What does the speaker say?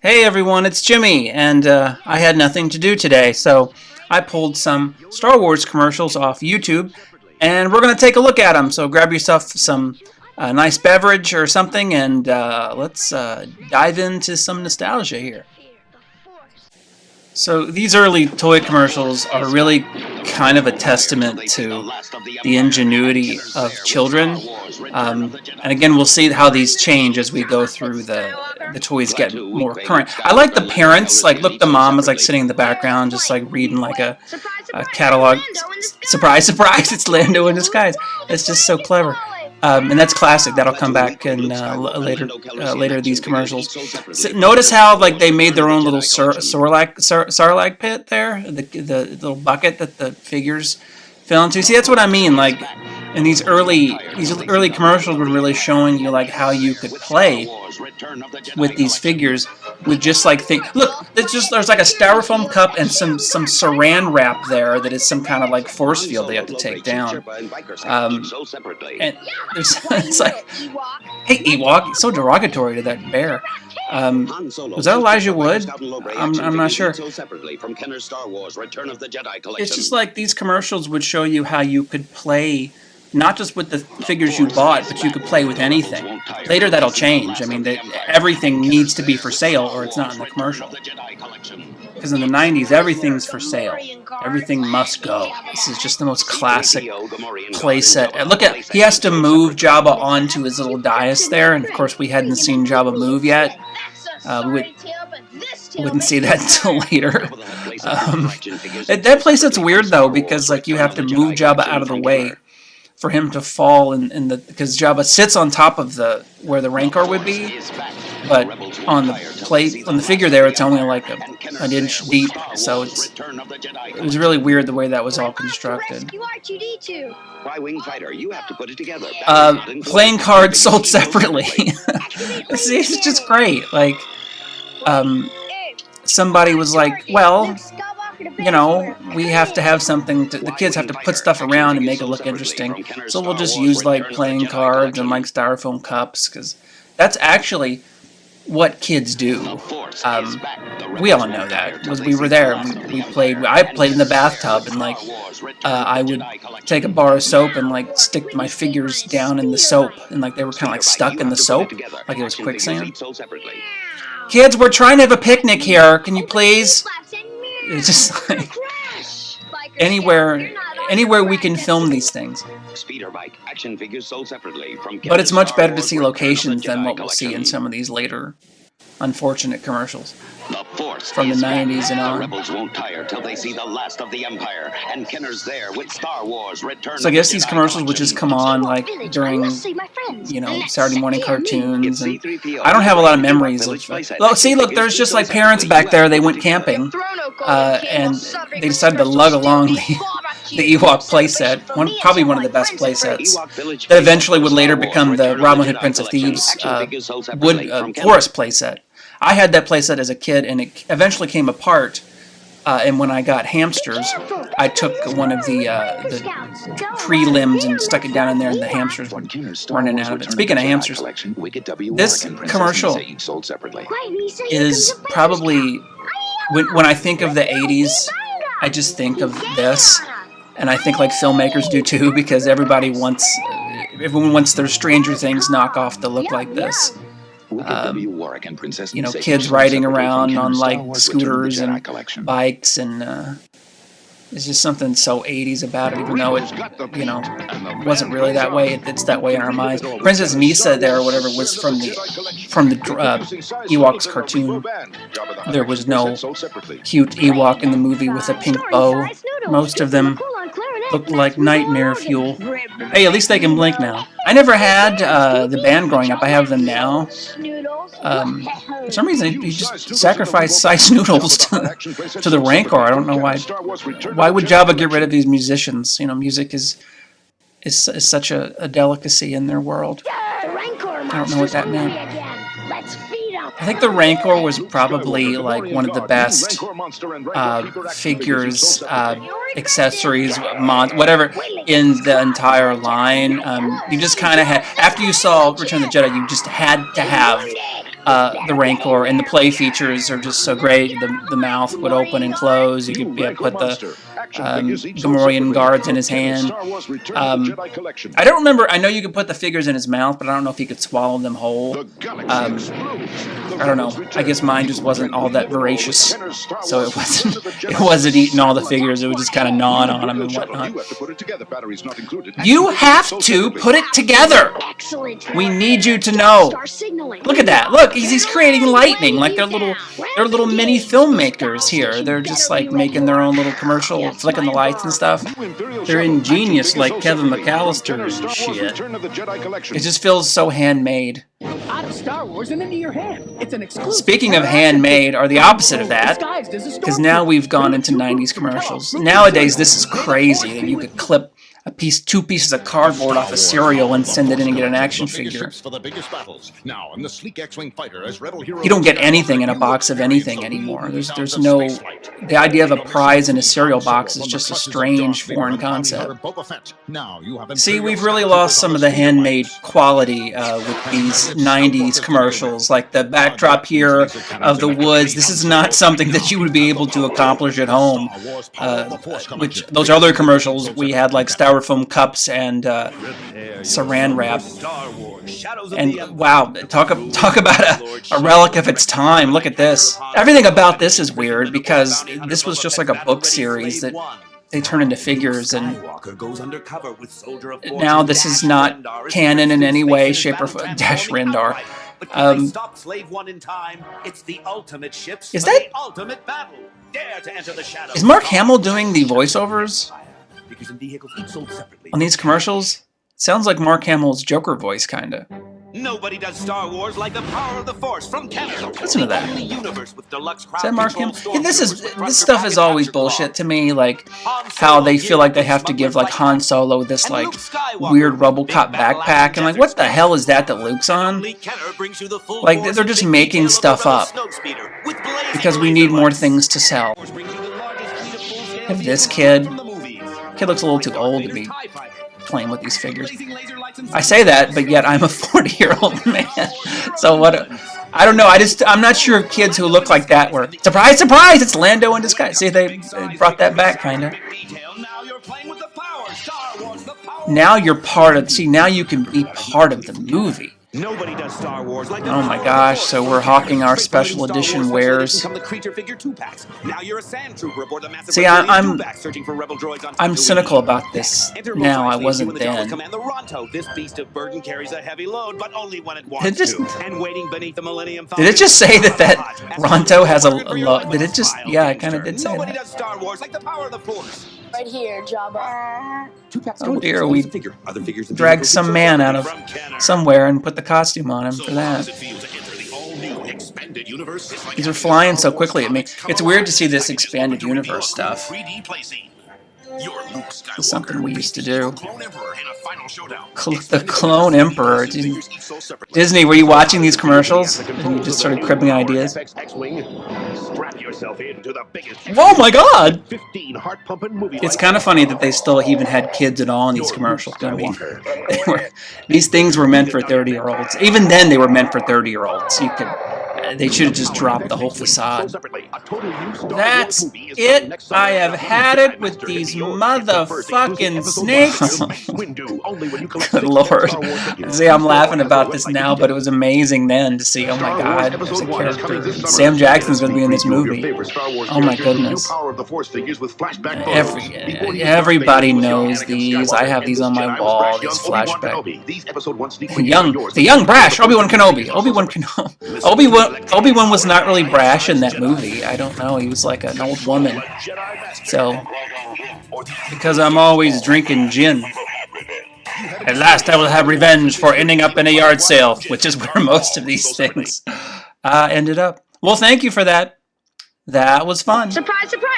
Hey everyone, it's Jimmy, and I had nothing to do today, so I pulled some Star Wars commercials off YouTube, and we're going to take a look at them. So grab yourself some nice beverage or something, and let's dive into some nostalgia here. So these early toy commercials are really kind of a testament to the ingenuity of children. And again, we'll see how these change as we go through the toys get more current. I like the parents, like look, the mom is like sitting in the background, just like reading like a catalog. Surprise, surprise! It's Lando in disguise. It's just so clever. And that's classic. That'll come back in later these commercials. So notice how like they made their own little sarlacc pit there, the little bucket that the figures fell into. See, that's what I mean. Like in these early commercials were really showing you like how you could play with these figures with just like look, there's like a styrofoam cup and some saran wrap there that is some kind of like force field they have to take down. And it's like, hey Ewok, so derogatory to that bear. Was that Elijah Wood? I'm not sure. It's just like these commercials would show you how you could play not just with the figures you bought, but you could play with anything. Later that'll change. I mean, everything needs to be for sale or it's not in the commercial. Because in the 90s, everything's for sale. Everything must go. This is just the most classic playset. And look at, he has to move Jabba onto his little dais there, and of course we hadn't seen Jabba move yet. We wouldn't see that until later. That playset's weird though, because like you have to move Jabba out of the way for him to fall because Jabba sits on top of where the Rancor would be, but on the figure there it's only like an inch deep, so it was really weird the way that was all constructed. Playing cards sold separately. See, it's just great. Like somebody was like, well, you know, we have to have something the kids have to put stuff around and make it look interesting, so we'll just use like playing cards and like styrofoam cups, because that's actually what kids do. We all know that because we were there. I played in the bathtub, and like I would take a bar of soap and like stick my figures down in the soap, and like they were kind of like stuck in the soap, like it was quicksand. Kids, we're trying to have a picnic here. Can you please? It's just like anywhere we can film these things. But it's much better to see locations than what we'll see in some of these later unfortunate commercials from the 90s and on. Rebels won't tire till they see the last of the Empire, and Kenner's there with Star Wars Return. So I guess these commercials would just come on like during, you know, Saturday morning cartoons, and I don't have a lot of memories of. Look, there's just like parents back there. They went camping, and they decided to lug along the Ewok playset, probably one of the best playsets that eventually would later become the Robin Hood Prince of Thieves Forest playset. I had that playset as a kid, and it eventually came apart. And when I got hamsters, I took one of the tree limbs and stuck it down in there, and the hamsters were running out of it. Speaking of hamsters, this commercial is probably, when I think of the 80s, I just think of this. And I think like filmmakers do too, because everyone wants their Stranger Things knockoff to look like this. You know, kids riding around on like scooters and bikes, and it's just something so 80s about it, even though it, you know, wasn't really that way. It's that way in our minds. Princess Misa there, or whatever, was from the Ewoks cartoon. There was no cute Ewok in the movie with a pink bow. Most of them looked like nightmare fuel. Hey, at least they can blink now. I never had the band growing up. I have them now. For some reason, he just sacrificed Sice Noodles to the Rancor. I don't know why. Why would Jabba get rid of these musicians? You know, music is such a delicacy in their world. I don't know what that meant. I think the Rancor was probably like one of the best figures, accessories, whatever, in the entire line. You just kind of had, after you saw Return of the Jedi, you just had to have the Rancor, and the play features are just so great. The mouth would open and close. You could put the Gamorrean guards in his hand. I don't remember. I know you could put the figures in his mouth, but I don't know if he could swallow them whole. I don't know. I guess mine just wasn't all that voracious, so it wasn't eating all the figures. It was just kind of gnawing on them and whatnot. You have to put it together. We need you to know. Look at that. Look, he's creating lightning. Like they're little mini filmmakers here. They're just like making their own little commercial, flicking the lights and stuff. They're ingenious, like Kevin McAllister and shit. It just feels so handmade. Out of Star Wars and into your hand. It's an exclusive. Speaking of handmade, are the opposite of that, because now we've gone into 90s commercials. Nowadays, this is crazy that you could clip two pieces of cardboard off a cereal and send it in and get an action figure. You don't get anything in a box of anything anymore. There's no... The idea of a prize in a cereal box is just a strange foreign concept. See, we've really lost some of the handmade quality with these 90s commercials. Like the backdrop here of the woods. This is not something that you would be able to accomplish at home. Which those other commercials, we had like styrofoam cups and saran wrap. And wow, talk about a relic of its time. Look at this. Everything about this is weird because this was just like a book series that they turn into figures, and now this is not canon in any way, shape, or form. Dash Rendar. Is Mark Hamill doing the voiceovers on these commercials? Sounds like Mark Hamill's Joker voice, kinda. Nobody does Star Wars like the power of the Force from Canada. Listen to that. Is that Mark Hamill? Yeah, this stuff is always bullshit to me. Like how they feel like they have to give like Han Solo this like weird RoboCop backpack, and like what the hell is that Luke's on? Like they're just making stuff up because we need more things to sell. If this kid looks a little too old to be playing with these figures. I say that, but yet I'm a 40-year-old man. So what? I don't know. I'm not sure if kids who look like that were surprise, surprise. It's Lando in disguise. See, they brought that back, kind of. Now you're part of. See, now you can be part of the movie. Nobody does Star Wars like oh my gosh, so we're hawking our special edition wares. See, I'm cynical about this now. I wasn't then. Did it just say that Ronto has a load? Did it just... Yeah, I kind of did say that. Right here, Jabba. Oh dear, we dragged some man out of somewhere and put the costume on him for that. These are flying so quickly at me. It's weird to see this expanded universe stuff. It's something we used to do. The Clone Emperor. Disney, were you watching these commercials? And you just started cribbing ideas? Oh my god! It's kind of funny that they still even had kids at all in these commercials. I mean, these things were meant for 30-year-olds. Even then, they were meant for 30-year-olds. They should have just dropped the whole facade. That's it. I have had it with these motherfucking snakes. Good lord. See, I'm laughing about this now, but it was amazing then to see, oh my god, there's a character. Sam Jackson's going to be in this movie. Oh my goodness. Everybody knows these. I have these on my wall, these flashbacks. The young brash Obi-Wan Kenobi. Obi-Wan was not really brash in that movie. I don't know. He was like an old woman. So, because I'm always drinking gin. At last I will have revenge for ending up in a yard sale, which is where most of these things ended up. Well, thank you for that. That was fun. Surprise, surprise!